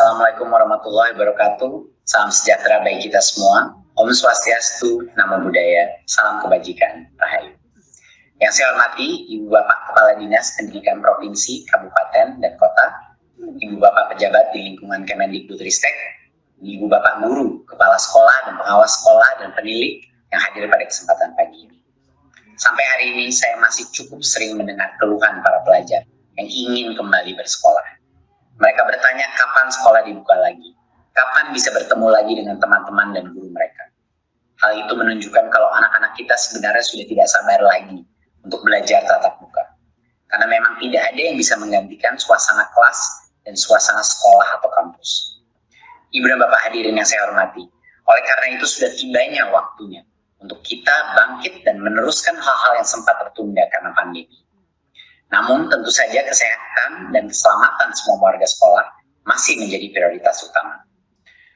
Assalamualaikum warahmatullahi wabarakatuh. Salam sejahtera bagi kita semua. Om Swastiastu, Namo Buddhaya, salam kebajikan, Rahayu. Yang saya hormati Ibu Bapak Kepala Dinas Pendidikan Provinsi, Kabupaten, dan Kota, Ibu Bapak pejabat di lingkungan Kemendikbudristek, Ibu Bapak guru, kepala sekolah, dan pengawas sekolah, dan penilik yang hadir pada kesempatan pagi ini. Sampai hari ini saya masih cukup sering mendengar keluhan para pelajar yang ingin kembali bersekolah. Mereka bertanya kapan sekolah dibuka lagi, kapan bisa bertemu lagi dengan teman-teman dan guru mereka. Hal itu menunjukkan kalau anak-anak kita sebenarnya sudah tidak sabar lagi untuk belajar tatap muka. Karena memang tidak ada yang bisa menggantikan suasana kelas dan suasana sekolah atau kampus. Ibu dan Bapak hadirin yang saya hormati, oleh karena itu sudah tibanya waktunya untuk kita bangkit dan meneruskan hal-hal yang sempat tertunda karena pandemi. Namun tentu saja kesehatan dan keselamatan semua warga sekolah masih menjadi prioritas utama.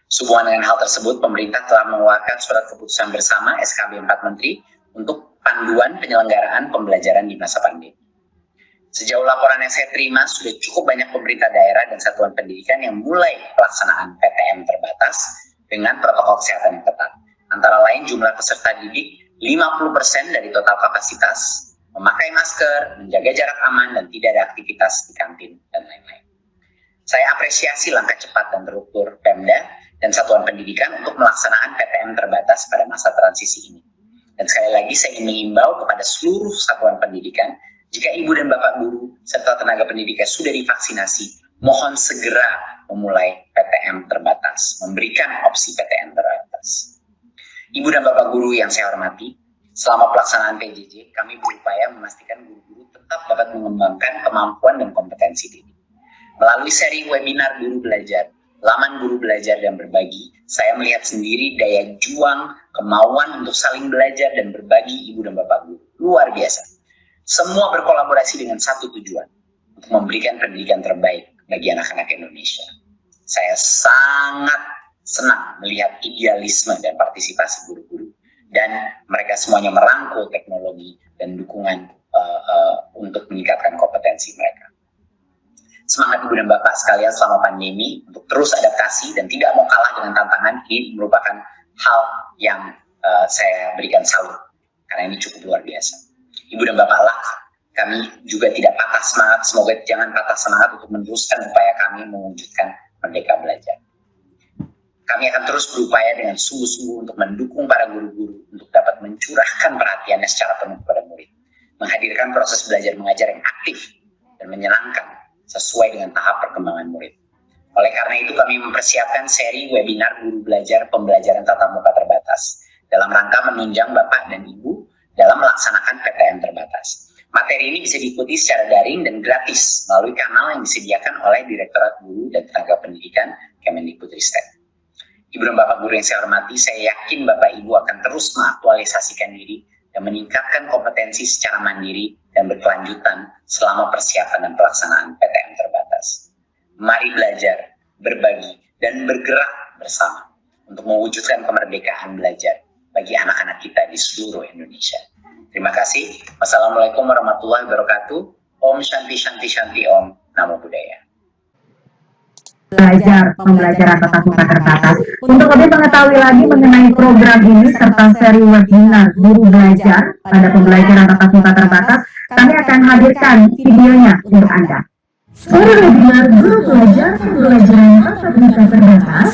Sehubungan dengan hal tersebut, pemerintah telah mengeluarkan surat keputusan bersama SKB 4 Menteri untuk panduan penyelenggaraan pembelajaran di masa pandemi. Sejauh laporan yang saya terima, sudah cukup banyak pemerintah daerah dan satuan pendidikan yang mulai pelaksanaan PTM terbatas dengan protokol kesehatan yang ketat. Antara lain jumlah peserta didik 50% dari total kapasitas, memakai masker, menjaga jarak aman, dan tidak ada aktivitas di kantin, dan lain-lain. Saya apresiasi langkah cepat dan terukur Pemda dan Satuan Pendidikan untuk melaksanakan PTM terbatas pada masa transisi ini. Dan sekali lagi saya ingin mengimbau kepada seluruh satuan pendidikan, jika ibu dan bapak guru serta tenaga pendidikan sudah divaksinasi, mohon segera memulai PTM terbatas, memberikan opsi PTM terbatas. Ibu dan bapak guru yang saya hormati, selama pelaksanaan PJJ, kami berupaya memastikan guru-guru tetap dapat mengembangkan kemampuan dan kompetensi diri. Melalui seri webinar Guru Belajar, Laman Guru Belajar dan Berbagi, saya melihat sendiri daya juang, kemauan untuk saling belajar dan berbagi ibu dan bapak guru. Luar biasa. Semua berkolaborasi dengan satu tujuan, untuk memberikan pendidikan terbaik bagi anak-anak Indonesia. Saya sangat senang melihat idealisme dan partisipasi guru-guru. Dan mereka semuanya merangkul teknologi dan dukungan untuk meningkatkan kompetensi mereka. Semangat ibu dan bapak sekalian selama pandemi untuk terus adaptasi dan tidak mau kalah dengan tantangan ini merupakan hal yang saya berikan salut karena ini cukup luar biasa. Ibu dan bapak lah, kami juga tidak patah semangat, semoga jangan patah semangat untuk meneruskan upaya kami mewujudkan Merdeka Belajar. Kami akan terus berupaya dengan sungguh-sungguh untuk mendukung para guru-guru untuk dapat mencurahkan perhatiannya secara penuh kepada murid, menghadirkan proses belajar mengajar yang aktif dan menyenangkan sesuai dengan tahap perkembangan murid. Oleh karena itu kami mempersiapkan seri webinar Guru Belajar Pembelajaran Tatap Muka Terbatas dalam rangka menunjang Bapak dan Ibu dalam melaksanakan PTM terbatas. Materi ini bisa diikuti secara daring dan gratis melalui kanal yang disediakan oleh Direktorat Guru dan Tenaga Pendidikan Kemendikbudristek. Ibu dan Bapak guru yang saya hormati, saya yakin Bapak Ibu akan terus mengaktualisasikan diri dan meningkatkan kompetensi secara mandiri dan berkelanjutan selama persiapan dan pelaksanaan PTM terbatas. Mari belajar, berbagi, dan bergerak bersama untuk mewujudkan kemerdekaan belajar bagi anak-anak kita di seluruh Indonesia. Terima kasih. Wassalamualaikum warahmatullahi wabarakatuh. Om Shanti Shanti Shanti Om. Namo Buddhaya. Belajar pembelajaran tatap muka terbatas. Untuk lebih mengetahui lagi mengenai program ini serta seri webinar Guru Belajar pada pembelajaran tatap muka terbatas, kami akan hadirkan videonya untuk Anda. Seri webinar Guru Belajar pembelajaran tatap muka terbatas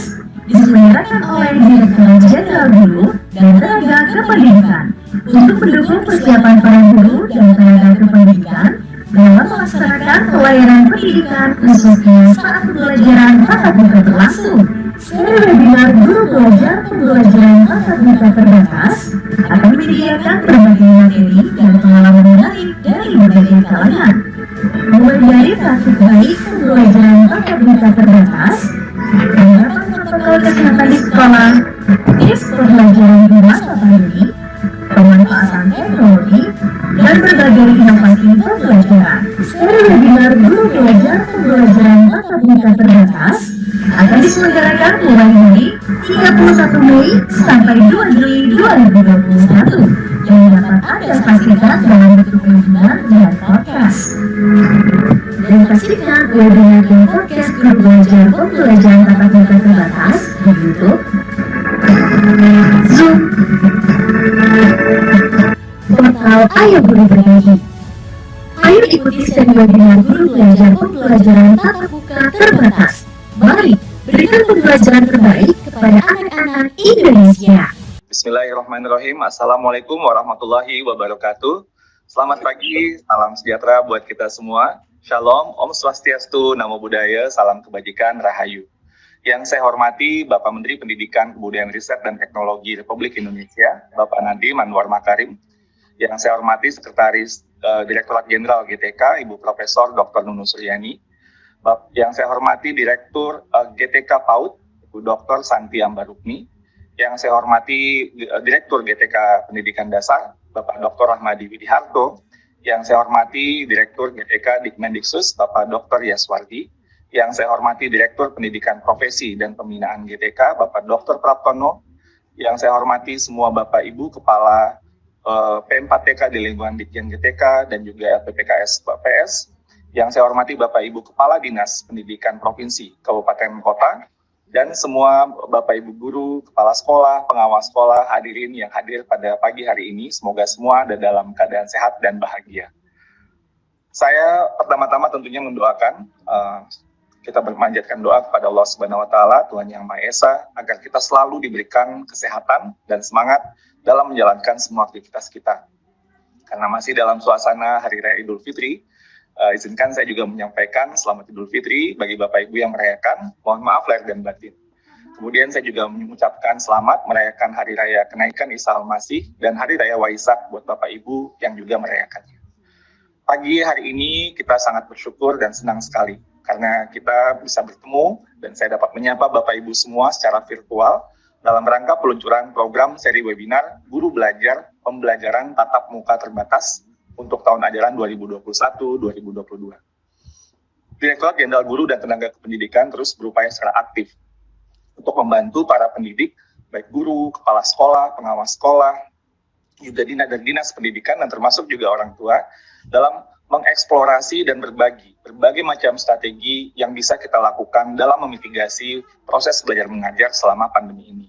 diselenggarakan oleh Direktorat Jenderal Guru dan Tenaga Kependidikan untuk mendukung persiapan para guru dan tenaga kependidikan dalam melaksanakan pelayanan pendidikan khususnya saat pembelajaran tatap muka berlangsung. Seri webinar Guru Belajar Pembelajaran Tatap Muka Terbatas akan menyediakan berbagai materi dan pengalaman menarik dari berbagai kalangan, mulai dari praktik baik pembelajaran tatap muka terbatas, penerapan protokol kesehatan di sekolah, tips pembelajaran di masa pandemi, pemanfaatan teknologi, dan berbagai inovasi pembelajaran. Seri webinar Guru Belajar Pembelajaran Tatap Muka Terbatas akan diselenggarakan mulai dari 31 Mei sampai 2 Juli 2021 yang dapat Anda saksikan dalam bentuk webinar dan podcast. dan saksikan webinar dan podcast grup belajar pembelajaran tatap muka terbatas di YouTube, Zoom, portal Ayo Guru Berbagi. Ayo ikuti seri webinar guru belajar pembelajaran tatap muka terbatas. Mari berikan pembelajaran terbaik kepada anak-anak Indonesia. Bismillahirrahmanirrahim. Assalamualaikum warahmatullahi wabarakatuh. Selamat pagi, salam sejahtera buat kita semua. Shalom, Om Swastiastu, Namo Buddhaya, salam kebajikan, Rahayu. Yang saya hormati Bapak Menteri Pendidikan, Kebudayaan Riset dan Teknologi Republik Indonesia, Bapak Nadiem Anwar Makarim. Yang saya hormati Sekretaris Direktorat Jenderal GTK, Ibu Profesor Dr. Nunu Suryani. Yang saya hormati Direktur GTK PAUD, Ibu Dr. Santi Ambarukmi. Yang saya hormati Direktur GTK Pendidikan Dasar, Bapak Dr. Rahmadi Widiharto. Yang saya hormati Direktur GTK Dikmendiksus, Bapak Dr. Yaswardi. Yang saya hormati Direktur Pendidikan Profesi dan Pembinaan GTK, Bapak Dr. Praptono. Yang saya hormati semua Bapak Ibu Kepala P4TK di lingkungan Ditjen GTK dan juga LPPKS PS. Yang saya hormati Bapak Ibu Kepala Dinas Pendidikan Provinsi, Kabupaten Kota, dan semua Bapak Ibu Guru, Kepala Sekolah, Pengawas Sekolah, hadirin yang hadir pada pagi hari ini. Semoga semua ada dalam keadaan sehat dan bahagia. Saya pertama-tama tentunya mendoakan, kita bermanjatkan doa kepada Allah Subhanahu Wa Taala, Tuhan Yang Maha Esa, agar kita selalu diberikan kesehatan dan semangat dalam menjalankan semua aktivitas kita. Karena masih dalam suasana Hari Raya Idul Fitri, izinkan saya juga menyampaikan selamat Idul Fitri bagi Bapak Ibu yang merayakan. Mohon maaf lahir dan batin. Kemudian saya juga mengucapkan selamat merayakan Hari Raya Kenaikan Isa Al-Masih dan Hari Raya Waisak buat Bapak Ibu yang juga merayakannya. Pagi hari ini kita sangat bersyukur dan senang sekali karena kita bisa bertemu dan saya dapat menyapa Bapak Ibu semua secara virtual dalam rangka peluncuran program seri webinar Guru Belajar Pembelajaran Tatap Muka Terbatas untuk tahun ajaran 2021-2022. Direktorat Jenderal Guru dan Tenaga Kependidikan terus berupaya secara aktif untuk membantu para pendidik, baik guru, kepala sekolah, pengawas sekolah, juga dinas pendidikan, dan termasuk juga orang tua, dalam mengeksplorasi dan berbagai macam strategi yang bisa kita lakukan dalam memitigasi proses belajar mengajar selama pandemi ini.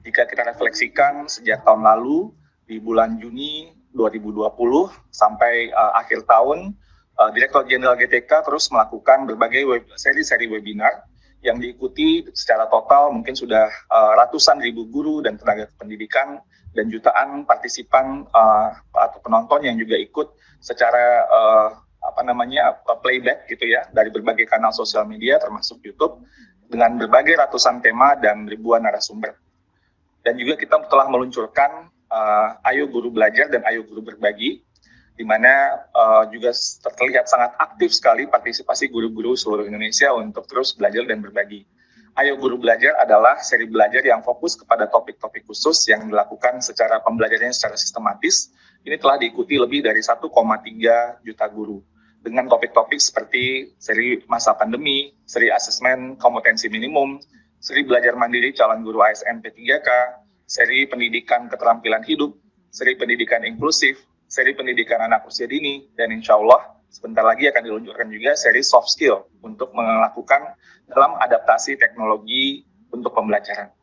Jika kita refleksikan sejak tahun lalu, di bulan Juni 2020 sampai akhir tahun, Direktur Jenderal GTK terus melakukan berbagai seri webinar yang diikuti secara total mungkin sudah ratusan ribu guru dan tenaga pendidikan dan jutaan partisipan atau penonton yang juga ikut secara playback gitu ya dari berbagai kanal sosial media termasuk YouTube dengan berbagai ratusan tema dan ribuan narasumber. Dan juga kita telah meluncurkan Ayo Guru Belajar dan Ayo Guru Berbagi, di mana juga terlihat sangat aktif sekali partisipasi guru-guru seluruh Indonesia untuk terus belajar dan berbagi. Ayo Guru Belajar adalah seri belajar yang fokus kepada topik-topik khusus yang dilakukan secara pembelajarannya secara sistematis. Ini telah diikuti lebih dari 1,3 juta guru dengan topik-topik seperti seri masa pandemi, seri asesmen kompetensi minimum, seri belajar mandiri calon guru ASN P3K, seri pendidikan keterampilan hidup, seri pendidikan inklusif, seri pendidikan anak usia dini, dan insya Allah sebentar lagi akan diluncurkan juga seri soft skill untuk melakukan dalam adaptasi teknologi untuk pembelajaran.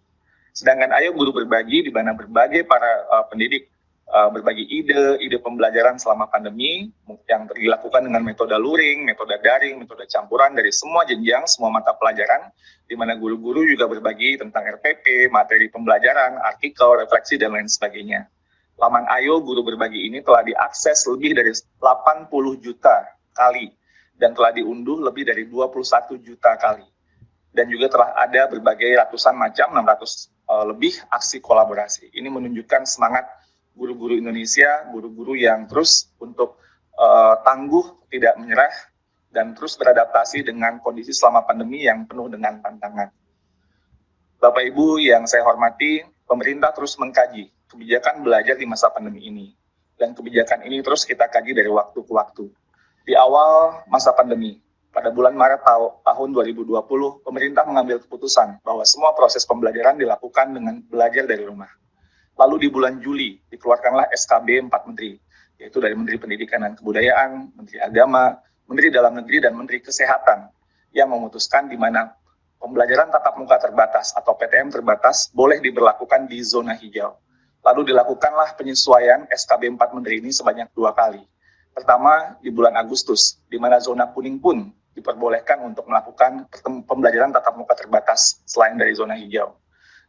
Sedangkan Ayo Guru Berbagi, di mana berbagai para pendidik berbagi ide pembelajaran selama pandemi yang dilakukan dengan metode luring, metode daring, metode campuran dari semua jenjang, semua mata pelajaran, di mana guru-guru juga berbagi tentang RPP, materi pembelajaran, artikel, refleksi, dan lain sebagainya. Laman Ayo Guru Berbagi ini telah diakses lebih dari 80 juta kali dan telah diunduh lebih dari 21 juta kali. Dan juga telah ada berbagai ratusan macam, 600 lebih aksi kolaborasi. Ini menunjukkan semangat guru-guru Indonesia, guru-guru yang terus untuk tangguh, tidak menyerah, dan terus beradaptasi dengan kondisi selama pandemi yang penuh dengan tantangan. Bapak Ibu yang saya hormati, pemerintah terus mengkaji kebijakan belajar di masa pandemi ini. Dan kebijakan ini terus kita kaji dari waktu ke waktu. Di awal masa pandemi, pada bulan Maret tahun 2020, pemerintah mengambil keputusan bahwa semua proses pembelajaran dilakukan dengan belajar dari rumah. Lalu di bulan Juli dikeluarkanlah SKB 4 Menteri, yaitu dari Menteri Pendidikan dan Kebudayaan, Menteri Agama, Menteri Dalam Negeri dan Menteri Kesehatan yang memutuskan di mana pembelajaran tatap muka terbatas atau PTM terbatas boleh diberlakukan di zona hijau. Lalu dilakukanlah penyesuaian SKB 4 Menteri ini sebanyak 2 kali. Pertama, di bulan Agustus, di mana zona kuning pun diperbolehkan untuk melakukan pembelajaran tatap muka terbatas selain dari zona hijau.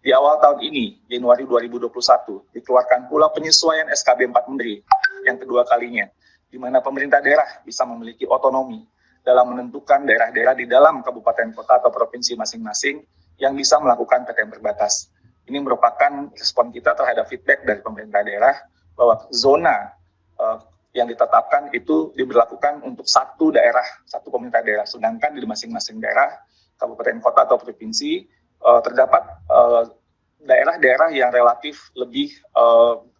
Di awal tahun ini, Januari 2021, dikeluarkan pula penyesuaian SKB 4 Menteri yang kedua kalinya, di mana pemerintah daerah bisa memiliki otonomi dalam menentukan daerah-daerah di dalam kabupaten kota atau provinsi masing-masing yang bisa melakukan PTM terbatas. Ini merupakan respon kita terhadap feedback dari pemerintah daerah bahwa zona yang ditetapkan itu diberlakukan untuk satu daerah, satu pemerintah daerah, sedangkan di masing-masing daerah, kabupaten kota atau provinsi, terdapat daerah-daerah yang relatif lebih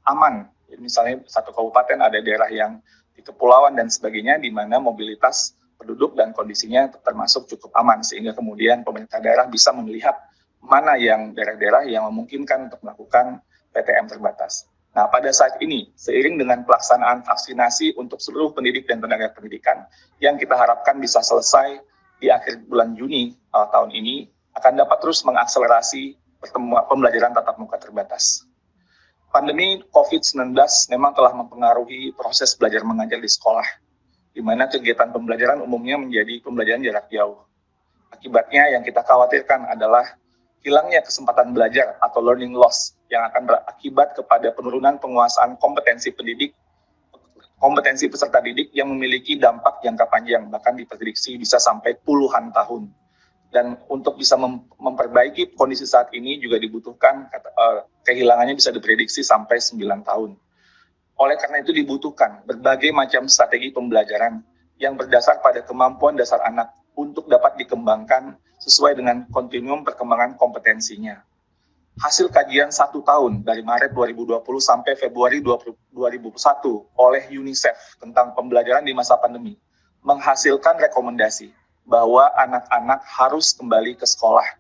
aman. Misalnya satu kabupaten ada daerah yang di kepulauan dan sebagainya, di mana mobilitas penduduk dan kondisinya termasuk cukup aman, sehingga kemudian pemerintah daerah bisa melihat mana yang daerah-daerah yang memungkinkan untuk melakukan PTM terbatas. Nah, pada saat ini, seiring dengan pelaksanaan vaksinasi untuk seluruh pendidik dan tenaga pendidikan, yang kita harapkan bisa selesai di akhir bulan Juni tahun ini, akan dapat terus mengakselerasi pembelajaran tatap muka terbatas. Pandemi COVID-19 memang telah mempengaruhi proses belajar mengajar di sekolah, di mana kegiatan pembelajaran umumnya menjadi pembelajaran jarak jauh. Akibatnya yang kita khawatirkan adalah hilangnya kesempatan belajar atau learning loss yang akan berakibat kepada penurunan penguasaan kompetensi peserta didik yang memiliki dampak jangka panjang, bahkan diprediksi bisa sampai puluhan tahun. Dan untuk bisa memperbaiki kondisi saat ini juga dibutuhkan kehilangannya bisa diprediksi sampai 9 tahun. Oleh karena itu dibutuhkan berbagai macam strategi pembelajaran yang berdasar pada kemampuan dasar anak untuk dapat dikembangkan sesuai dengan kontinuum perkembangan kompetensinya. Hasil kajian 1 tahun dari Maret 2020 sampai Februari 2021 oleh UNICEF tentang pembelajaran di masa pandemi menghasilkan rekomendasi bahwa anak-anak harus kembali ke sekolah.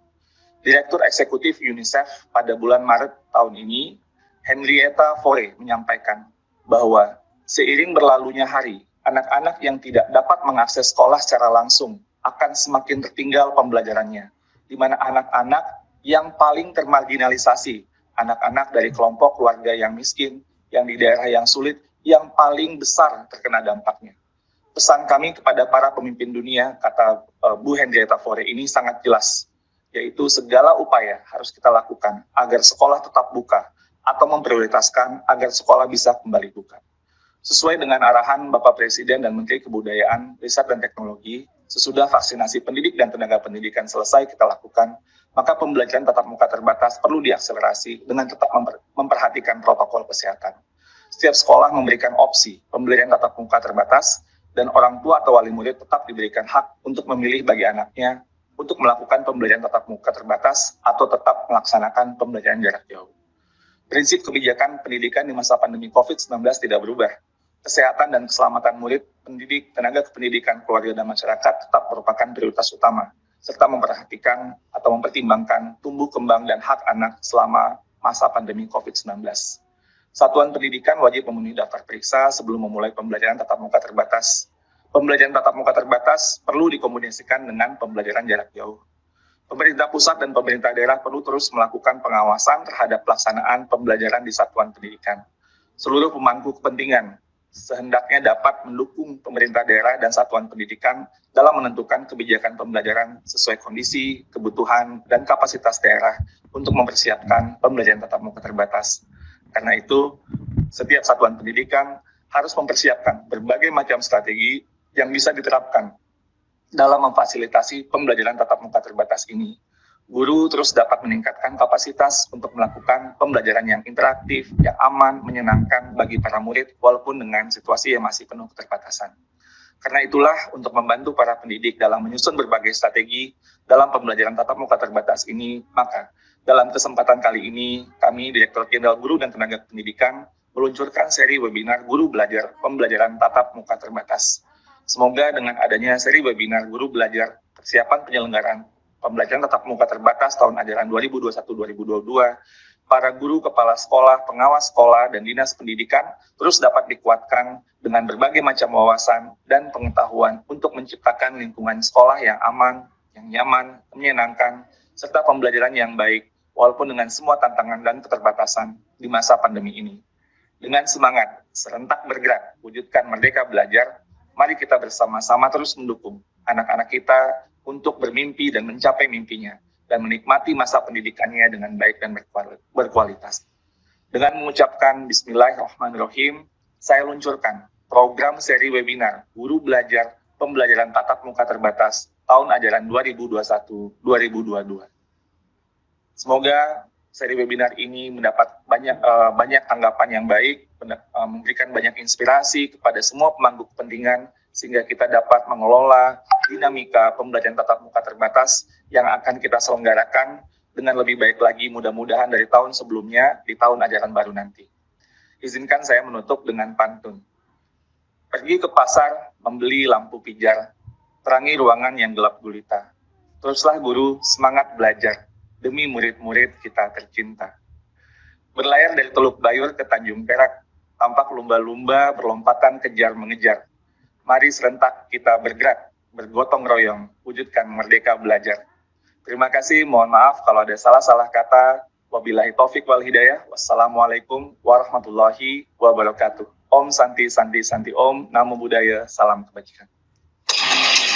Direktur Eksekutif UNICEF pada bulan Maret tahun ini, Henrietta Fore, menyampaikan bahwa seiring berlalunya hari, anak-anak yang tidak dapat mengakses sekolah secara langsung akan semakin tertinggal pembelajarannya, di mana anak-anak yang paling termarginalisasi, anak-anak dari kelompok keluarga yang miskin, yang di daerah yang sulit, yang paling besar terkena dampaknya. Pesan kami kepada para pemimpin dunia, kata Bu Henrietta Fore, ini sangat jelas, yaitu segala upaya harus kita lakukan agar sekolah tetap buka atau memprioritaskan agar sekolah bisa kembali buka. Sesuai dengan arahan Bapak Presiden dan Menteri Kebudayaan, Riset dan Teknologi, sesudah vaksinasi pendidik dan tenaga pendidikan selesai kita lakukan, maka pembelajaran tatap muka terbatas perlu diakselerasi dengan tetap memperhatikan protokol kesehatan. Setiap sekolah memberikan opsi pembelajaran tatap muka terbatas, dan orang tua atau wali murid tetap diberikan hak untuk memilih bagi anaknya untuk melakukan pembelajaran tatap muka terbatas atau tetap melaksanakan pembelajaran jarak jauh. Prinsip kebijakan pendidikan di masa pandemi COVID-19 tidak berubah. Kesehatan dan keselamatan murid, pendidik, tenaga kependidikan, keluarga, dan masyarakat tetap merupakan prioritas utama, serta memperhatikan atau mempertimbangkan tumbuh kembang dan hak anak selama masa pandemi COVID-19. Satuan pendidikan wajib memenuhi daftar periksa sebelum memulai pembelajaran tatap muka terbatas. Pembelajaran tatap muka terbatas perlu dikombinasikan dengan pembelajaran jarak jauh. Pemerintah pusat dan pemerintah daerah perlu terus melakukan pengawasan terhadap pelaksanaan pembelajaran di satuan pendidikan. Seluruh pemangku kepentingan sehendaknya dapat mendukung pemerintah daerah dan satuan pendidikan dalam menentukan kebijakan pembelajaran sesuai kondisi, kebutuhan, dan kapasitas daerah untuk mempersiapkan pembelajaran tatap muka terbatas. Karena itu, setiap satuan pendidikan harus mempersiapkan berbagai macam strategi yang bisa diterapkan dalam memfasilitasi pembelajaran tatap muka terbatas ini. Guru terus dapat meningkatkan kapasitas untuk melakukan pembelajaran yang interaktif, yang aman, menyenangkan bagi para murid, walaupun dengan situasi yang masih penuh keterbatasan. Karena itulah, untuk membantu para pendidik dalam menyusun berbagai strategi dalam pembelajaran tatap muka terbatas ini, maka dalam kesempatan kali ini, kami, Direktur Jenderal Guru dan Tenaga Pendidikan, meluncurkan seri webinar Guru Belajar Pembelajaran Tatap Muka Terbatas. Semoga dengan adanya seri webinar Guru Belajar Persiapan Penyelenggaraan Pembelajaran Tatap Muka Terbatas tahun ajaran 2021-2022 para guru, kepala sekolah, pengawas sekolah, dan dinas pendidikan terus dapat dikuatkan dengan berbagai macam wawasan dan pengetahuan untuk menciptakan lingkungan sekolah yang aman, yang nyaman, menyenangkan, serta pembelajaran yang baik, walaupun dengan semua tantangan dan keterbatasan di masa pandemi ini. Dengan semangat, serentak bergerak, wujudkan Merdeka Belajar, mari kita bersama-sama terus mendukung anak-anak kita untuk bermimpi dan mencapai mimpinya, dan menikmati masa pendidikannya dengan baik dan berkualitas. Dengan mengucapkan Bismillahirrahmanirrahim, saya luncurkan program seri webinar Guru Belajar Pembelajaran Tatap Muka Terbatas tahun ajaran 2021-2022. Semoga seri webinar ini mendapat banyak tanggapan yang baik, memberikan banyak inspirasi kepada semua pemangku kepentingan, sehingga kita dapat mengelola dinamika pembelajaran tatap muka terbatas yang akan kita selenggarakan dengan lebih baik lagi mudah-mudahan dari tahun sebelumnya di tahun ajaran baru nanti. Izinkan saya menutup dengan pantun. Pergi ke pasar, membeli lampu pijar, terangi ruangan yang gelap gulita. Teruslah guru, semangat belajar, demi murid-murid kita tercinta. Berlayar dari Teluk Bayur ke Tanjung Perak, tampak lumba-lumba berlompatan kejar mengejar. Mari serentak kita bergerak, bergotong royong, wujudkan Merdeka Belajar. Terima kasih, mohon maaf kalau ada salah-salah kata. Wabillahi taufik wal hidayah. Wassalamualaikum warahmatullahi wabarakatuh. Om Santi Santi Santi Om, Namo Buddhaya, salam kebajikan.